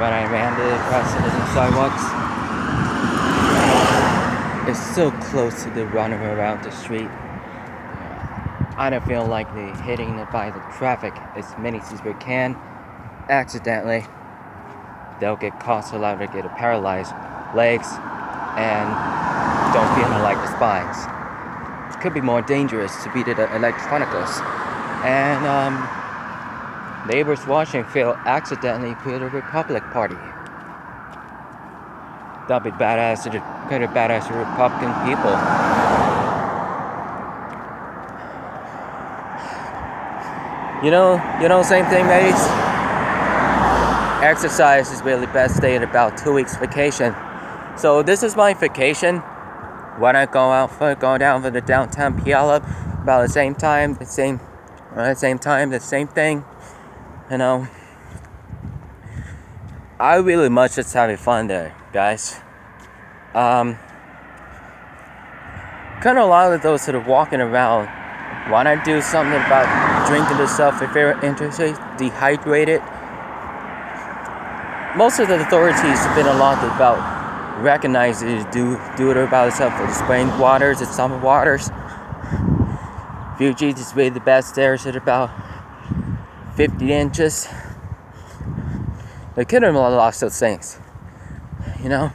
when I ran the president sidewalks. It's so close to the running around the street. I don't feel like hitting it by the traffic as many as we can accidentally. They'll get caught so loud they get paralyzed legs and don't feel like the spines. It could be more dangerous to beat the electronicals. And neighbors watching feel accidentally put the Republic Party. That'd be badass to the kind of badass Republican people. You know, same thing, mates. Exercise is really best day in about 2 weeks vacation. So this is my vacation. When I go down for the downtown puyallup about the same time, the same thing. You know, I really much just having fun there, guys. Kind of a lot of those that are walking around want to do something about drinking the stuff if they're interested, dehydrated. Most of the authorities have been a lot about recognizing do it about itself for the spring waters and summer waters. Fuji's is really the best there at about 50 inches. They could have lost those things. You know?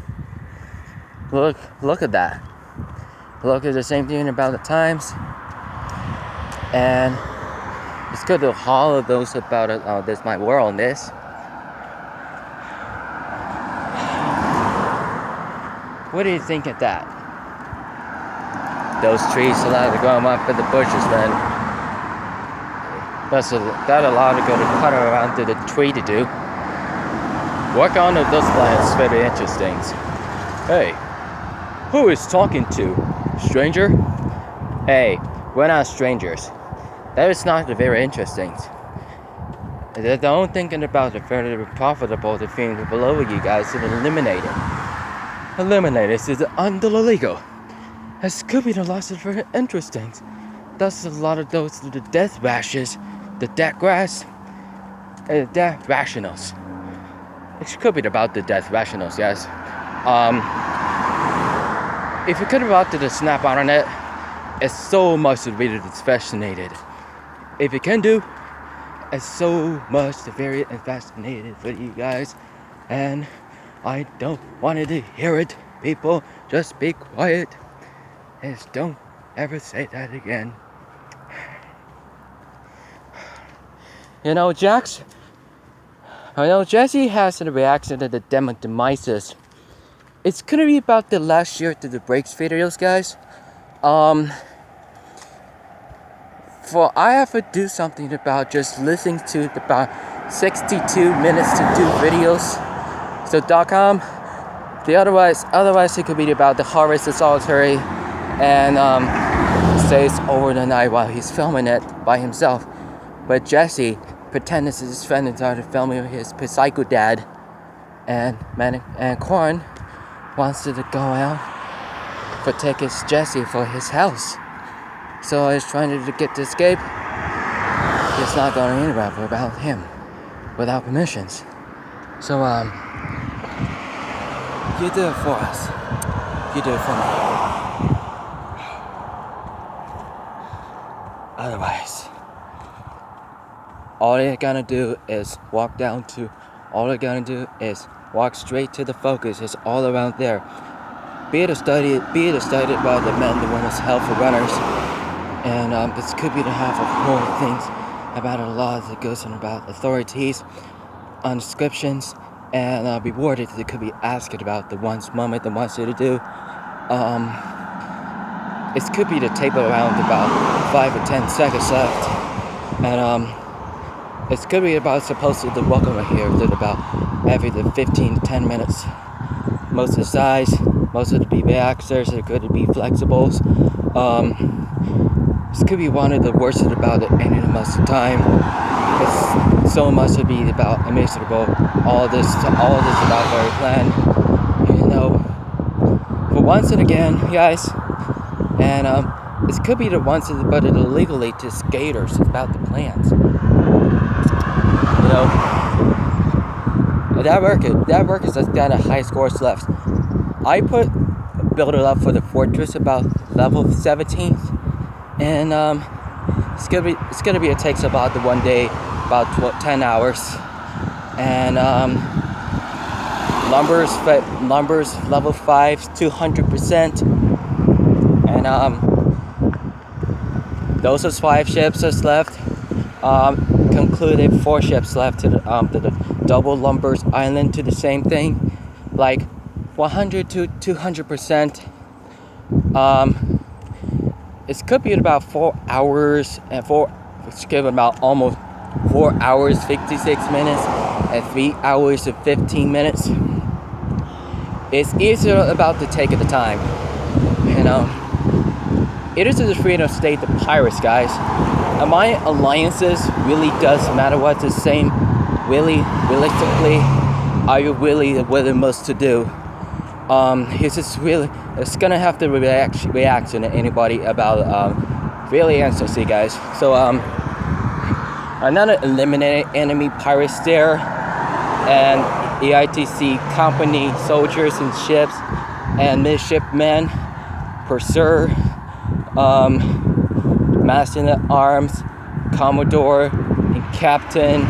Look at that. Look at the same thing about the times. And it's good to all of those about it. This my world, this. What do you think of that? Those trees allowed to go up in the bushes, man. That's got a lot to go to cut around to the tree to do. Work on those plants, very interesting. Hey, who is talking to? Stranger? Hey, we're not strangers. That is not very interesting. They're not thinking about the very profitable the thing below you guys and eliminate it. Eliminate it is illegal. As could be the loss of very interesting. That's a lot of those the death rashes, the death grass, and the death rationals. It could be about the death rationals, yes. If you could have opted to snap out on it, it's so much to read it's fascinated. If you can do, it's so much very fascinated for you guys, and I don't want to hear it. People, just be quiet. Just don't ever say that again. You know, Jesse has a reaction to the demises. It's gonna be about the last year to the breaks videos, guys. For I have to do something about just listening to about 62 minutes to do videos. So .com. Otherwise it could be about the harvest of solitary and stays over the night while he's filming it by himself. But Jesse pretends his friend and started filming his psycho dad, and Corn wants to go out for tickets Jesse for his house. So he's trying to get to escape. He's not going anywhere about him without permissions. So you do it for us. You do it for me. Otherwise, all you're gonna do is walk straight to the focus. It's all around there. Be it studied by the men, the women's health for runners. And this could be to have a whole things about a law that goes on about authorities, on descriptions, and rewarded that could be asked about the one's moment that wants you to do. It could be to tape around about 5 or 10 seconds left, and it could be about supposed to the welcome right here that about every 15 to 10 minutes. Most of the size, most of the BB actors, it could be flexibles. This could be one of the worst about it any of most of the time. It's so much to be about miserable. All this about very planned. You know, for once and again, guys. And this could be the ones but it illegally to skaters. It's about the plans. You know, That worker just got a high scores left. I build it up for the fortress about level 17th, and it's gonna be it takes about the one day about 10 hours, and lumbers level 5 200%, and those are 5 ships that's left. Concluded 4 ships left to the double lumbers island to the same thing, like 100 to 200%. It could be about 4 hours and about almost 4 hours 56 minutes and 3 hours and 15 minutes. It's easier about the take of the time, you know. It is the freedom state, the pirates, guys. And my alliances really does matter what's the same. Really, realistically, are you really the most to do? It's gonna have to reaction to anybody about really ancestry, guys. So another eliminated enemy pirates there, and EITC company soldiers and ships and midshipmen, purser, master at arms, commodore, and captain,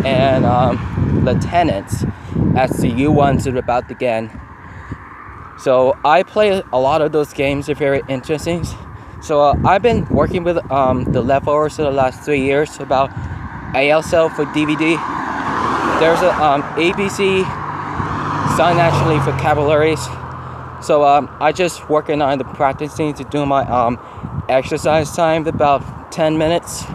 and lieutenants. That's the U1s are about to begin. So I play a lot of those games. They're very interesting. So I've been working with the levelers for the last 3 years about ASL for DVD. There's a ABC sign actually for capillaries. So I just working on the practicing to do my exercise time about 10 minutes.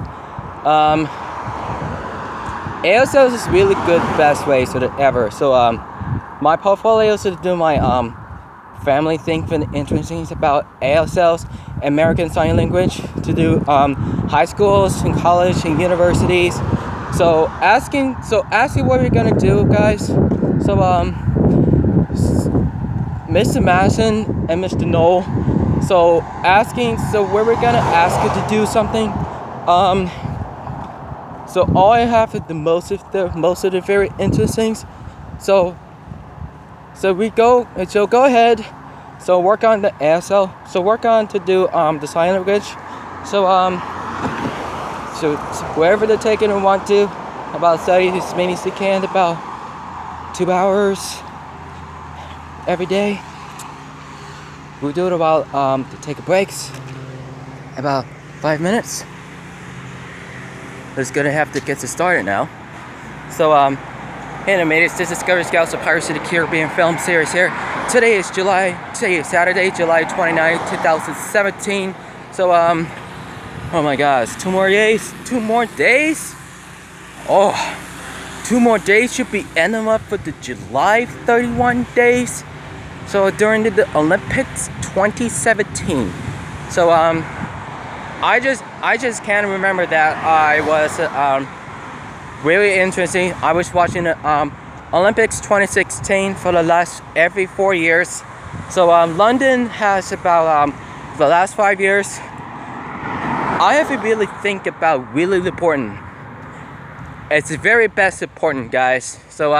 ASL is really good, best way ever. So my portfolio is to do my family thing for the interesting about ASLs, American Sign Language, to do high schools and college and universities. So asking what we're gonna do, guys. So Mr. Madison and Mr. Knoll. So where we're gonna ask you to do something. So all I have is most of the very interesting. So go ahead. So work on the ASL. So work on to do the sign language. So wherever they're taking and want to, about study as many as they can, about 2 hours every day. We'll do it about to take a breaks about 5 minutes. It's gonna have to get started now. So animators, this is Discovery Scouts of Pirates of the Caribbean film series here. Today is Saturday, July 29, 2017. So oh my gosh, 2 more days. 2 more days? Oh, 2 more days should be ending up for the July 31 days. So during the Olympics 2017. So I just can't remember that I was really interesting. I was watching the Olympics 2016 for the last every 4 years. So London has about the last 5 years. I have to really think about really important. It's the very best important, guys. So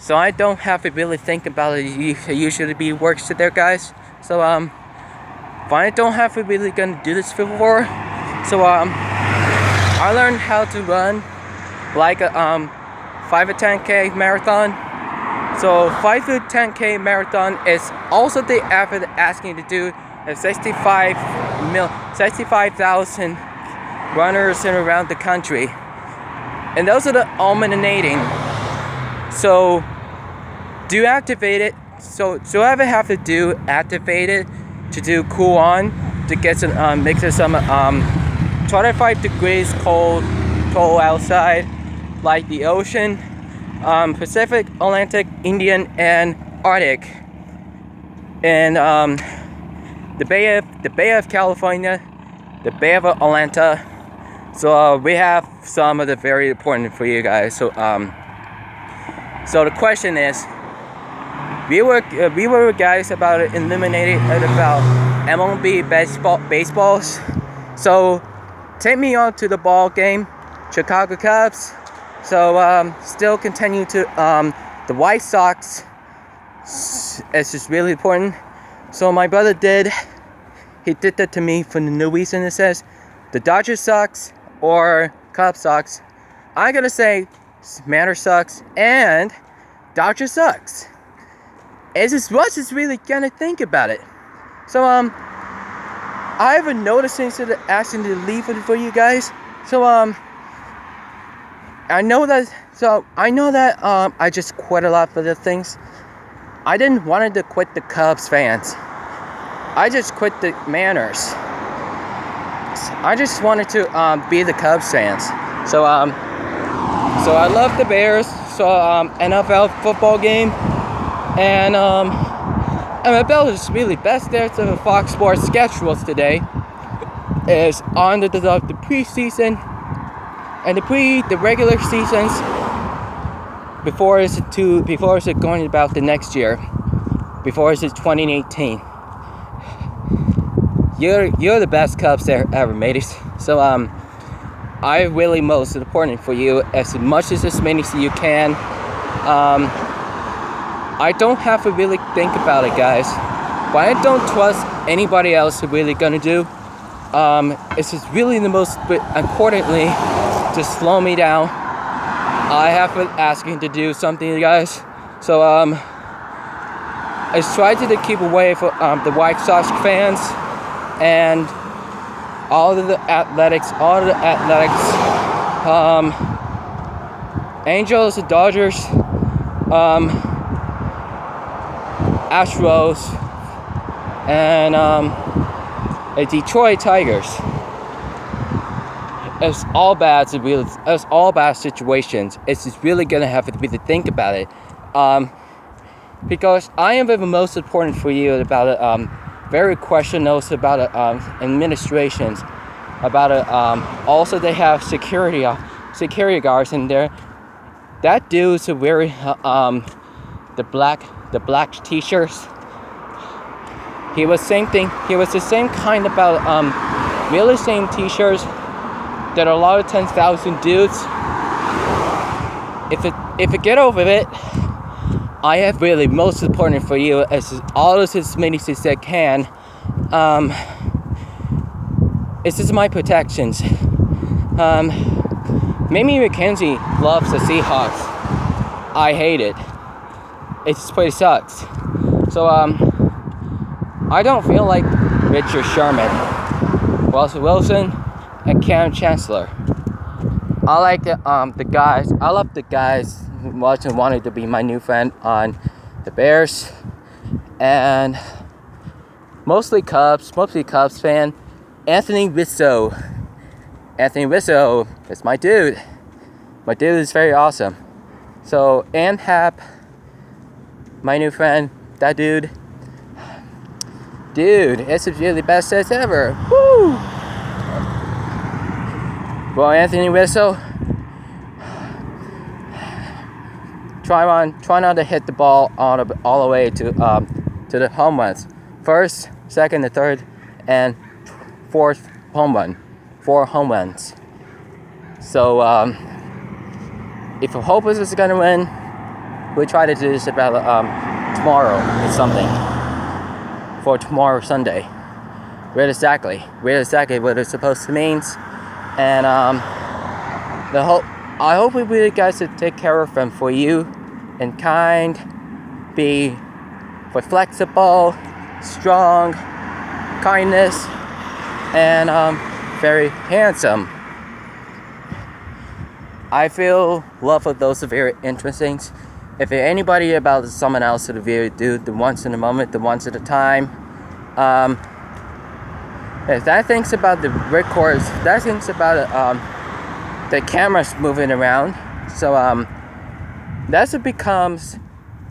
so I don't have to really think about it. It usually be works there, guys. So I don't have to really gonna do this before. So I learned how to run like a 5 or 10K marathon. So 5 to 10K marathon is also the effort asking to do a 65,000 runners in around the country, and those are the eliminating. So do activate it. So I have to do activate it to do cool on to get some make it some 25 degrees cold outside, like the ocean, Pacific, Atlantic, Indian, and Arctic, and the Bay of California, the Bay of Atlanta. So we have some of the very important for you guys. So so the question is, we were guys about eliminated about MLB baseballs. So take me on to the ball game, Chicago Cubs So still continue to the White Sox. It's just really important. So my brother he did that to me for no reason. It says the Dodgers sucks or Cubs sucks. I'm gonna say Mariners sucks and Dodgers sucks. It's just what's just really gonna think about it. So I haven't noticed things that asking to leave it for you guys. So I know that I just quit a lot of the things. I didn't want to quit the Cubs fans. I just quit the Mariners. I just wanted to be the Cubs fans. So I love the Bears. So NFL football game, and NFL is really best there. So the Fox Sports schedules today is on the preseason and the regular seasons before it's going about the next year, before it's 2018. You're the best Cubs there ever, mateys. So I really most important for you as much as many as you can. I don't have to really think about it, guys, but I don't trust anybody else to really gonna do. It's just really the most importantly to slow me down. I have been asking to do something, you guys. So I tried to keep away from the White Sox fans and all of the athletics, Angels, the Dodgers, Astros, and the Detroit Tigers. It's all bad situations. It's just really gonna have to be to think about it, because I am the most important for you about it. Very questionable about it. Administrations about it. Also, they have security guards in there. That dude's very the black t-shirts. He was same thing. He was the same kind about really same t-shirts that a lot of 10,000 dudes. If it get over it, I have really most important for you as all as many as I can. It's just my protections. Mimi McKenzie loves the Seahawks. I hate it. It just pretty sucks. So I don't feel like Richard Sherman, Russell Wilson, and Cam Chancellor. I like the guys. I love the guys who wanted to be my new friend on the Bears, and mostly Cubs fan. Anthony Rizzo is my dude. My dude is very awesome. So Hap, my new friend, that dude, it's really the best sets ever. Woo! Well, Anthony Rizzo, try not to hit the ball all the way to the home runs. First, second, and third, and fourth home run. 4 home runs. So if Hope is gonna win, we'll try to do this about tomorrow or something. For tomorrow, Sunday. Read exactly what it's supposed to mean. And I hope we really guys to take care of them for you, and kind, be flexible, strong, kindness, and very handsome. I feel love for those are very interesting. If anybody about someone else to really do the once in a moment, the once at a time, if that thinks about the records, that thinks about the cameras moving around. So that's what becomes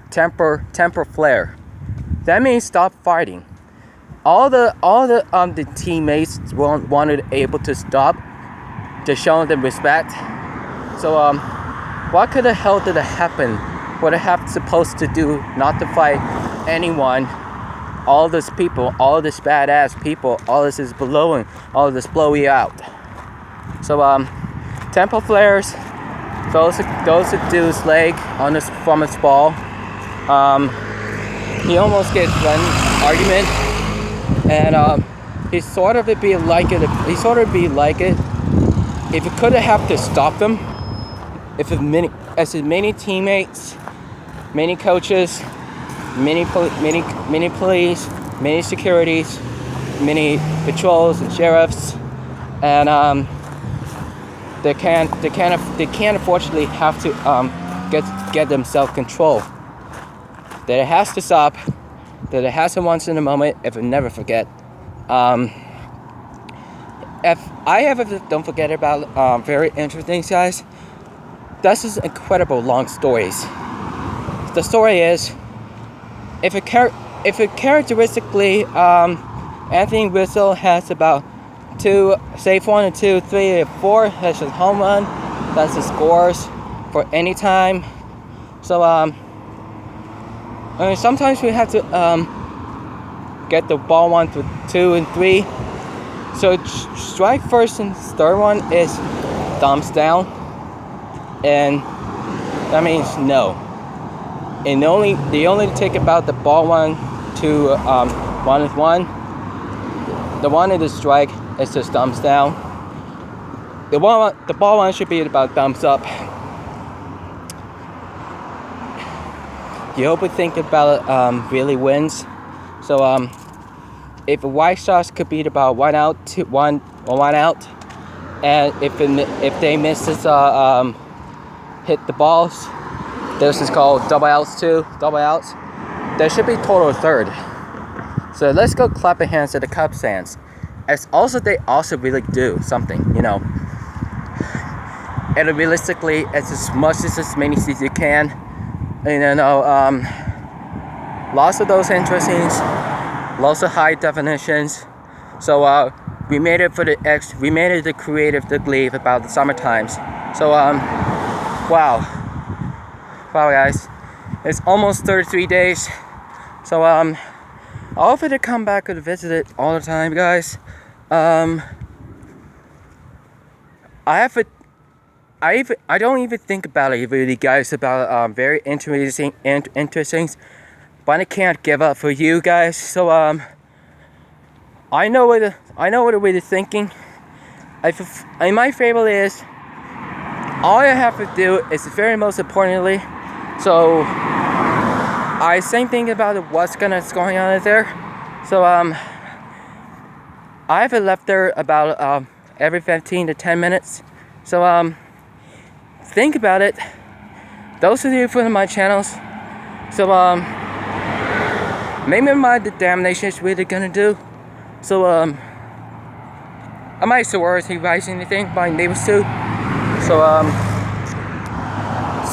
temper flare. That means stop fighting. All the teammates wanted able to stop, to show them respect. So what could the hell did happen? What I have supposed to do not to fight anyone? All this people, all this badass people, all this is blowing, all this blow you out. So temple flares. So goes to dude's leg on this from his ball. He almost gets an argument, and he sort of be like it. He sort of be like it. If you could have to stop them, if many teammates, many coaches, many police, many securities, many patrols and sheriffs, and they can't unfortunately have to get themselves control. That it has to stop. That it has to once in a moment. If I never forget. If I ever don't forget about very interesting guys. This is incredible long stories. The story is if a characteristically Anthony Rizzo has about 2, say 1 or 2, 3 or 4 has his home run. That's the scores for any time. So I mean, sometimes we have to get the ball 1 to 2 and 3. So strike first and third one is thumbs down, and that means no. And the only take about the ball 1 to 1 is 1. The one in the strike is just thumbs down. The ball 1 should be about thumbs up. You hope we think about really wins. So if a White Sox could beat about 1 out to 1 out, and if they miss this hit the balls, this is called double outs. There should be total third. So let's go clapping hands at the Cubs fans. They also really do something, you know. And realistically, it's as much as many as you can. You know, lots of those interesting, lots of high definitions. So we made it the creative to believe about the summer times. So wow guys, it's almost 33 days. So I'll offer to come back and visit it all the time, guys. I don't even think about it really, guys, about very interesting, but I can't give up for you guys. So I know what you're thinking. And my favorite is all I have to do is very most importantly. So I same thing about what's going on there. So I have left there about every 15 to 10 minutes. So think about it. Those of you from my channels. So maybe the damnation is really gonna do. So I might swear if he writes anything my neighbors too.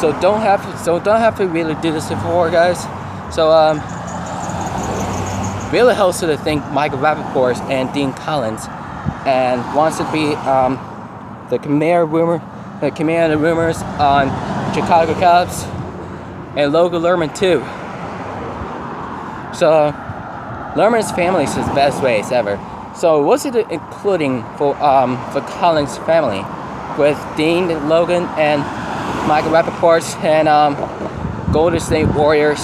So don't have to really do this before, guys. So really helps to thank Michael Rappaport and Dean Collins, and wants to be the commander of the rumors on Chicago Cubs, and Logan Lerman too. So Lerman's family is his best ways ever. So what's it including for Collins' family, with Dean, Logan, and Michael Rappaport, and Golden State Warriors.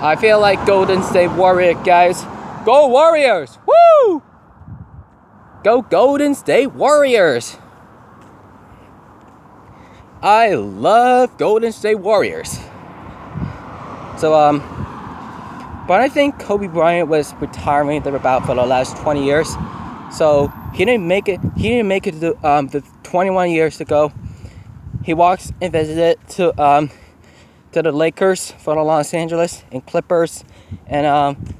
I feel like Golden State Warriors, guys. Go Warriors! Woo! Go Golden State Warriors! I love Golden State Warriors. So but I think Kobe Bryant was retiring there about for the last 20 years. So he didn't make it. He didn't make it to the 21 years ago. He walks and visited to the Lakers for the Los Angeles and Clippers, and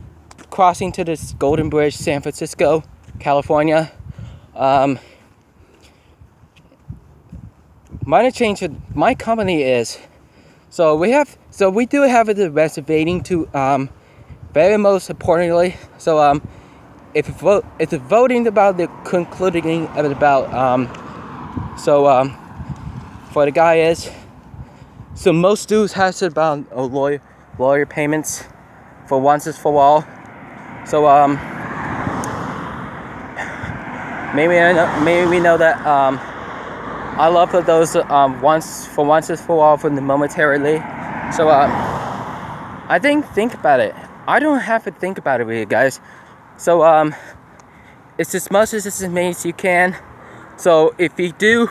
crossing to this Golden Bridge, San Francisco, California. Minor change of my company is we do have the reservating to very most importantly. So if voting about the concluding of it about for the guy is, so most dudes has about lawyer payments for once and for all. So maybe we know that I love for those once and for all from the momentarily. So I think about it. I don't have to think about it with you guys. So it's as much as many as you can. So if you do,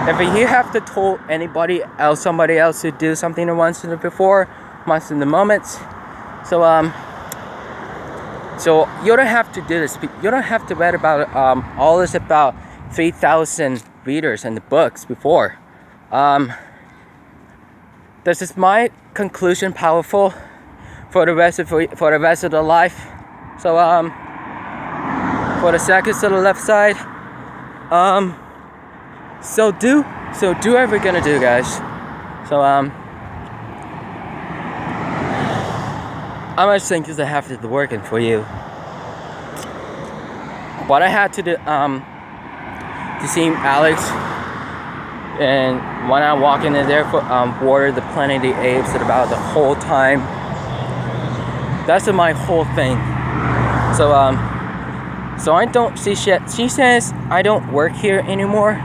if you have to tell somebody else to do something once in the before, once in the moment. So so you don't have to do this. You don't have to read about all this about 3,000 readers in the books before. This is my conclusion powerful for the rest of the life. So for the seconds to the left side, so do whatever you're gonna do, guys. So how much things I have to do working for you. What I had to do to see Alex, and when I'm walking in there for water the Planet of the Apes at about the whole time. That's my whole thing. So so I don't see shit. She says I don't work here anymore.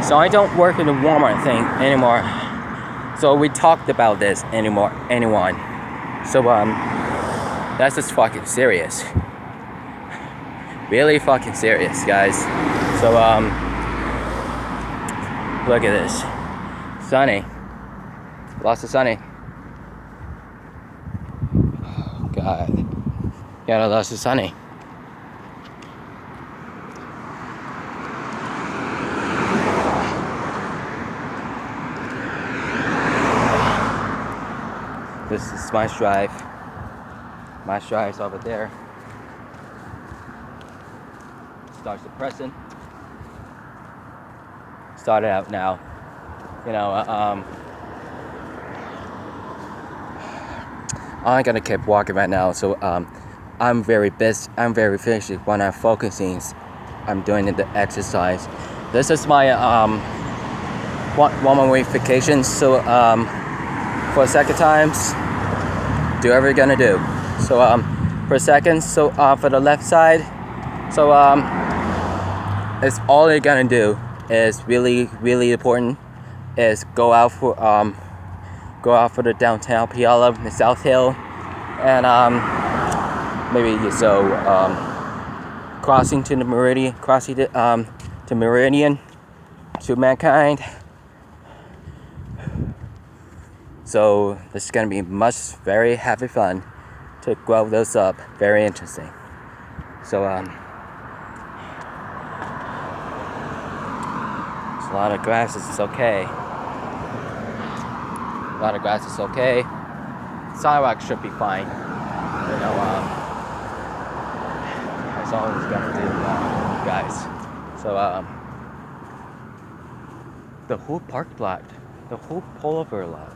So I don't work in the Walmart thing anymore. So we talked about this anyone. So that's just fucking serious. Really fucking serious, guys. So look at this. Sunny. Lots of sunny. Oh, God. Yeah, lots of sunny. This is my drive. My drive's over there. Starts depressing. Started out now. You know, I'm gonna keep walking right now. So I'm very busy. I'm very busy when I'm focusing. I'm doing the exercise. This is my one more week vacation. So for the second times, do whatever you're gonna do. So for seconds, so for the left side, so it's all you're gonna do is really important is go out for the downtown Puyallup, the South Hill, and maybe so crossing to Meridian to Mankind. So this is gonna be very happy fun to grow those up. Very interesting. So there's a lot of grass. It's okay. A lot of grass is okay. Sidewalk should be fine. You know, that's all it's gonna do, guys. So the whole park lot, the whole pullover lot.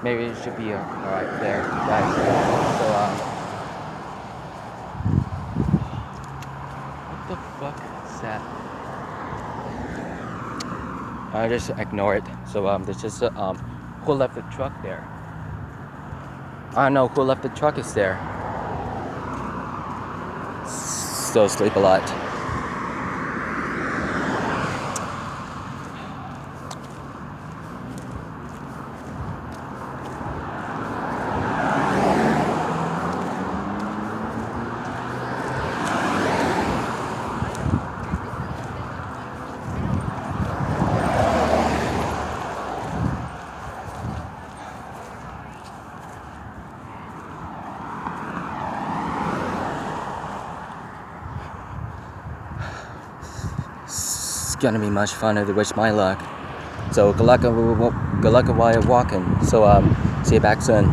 Maybe it should be alright there, guys. So what the fuck is that? I just ignore it. So there's just who left the truck there? I don't know who left the truck is there. Still sleep a lot. It's gonna be much fun to wish my luck. So good luck while you're walking. So see you back soon.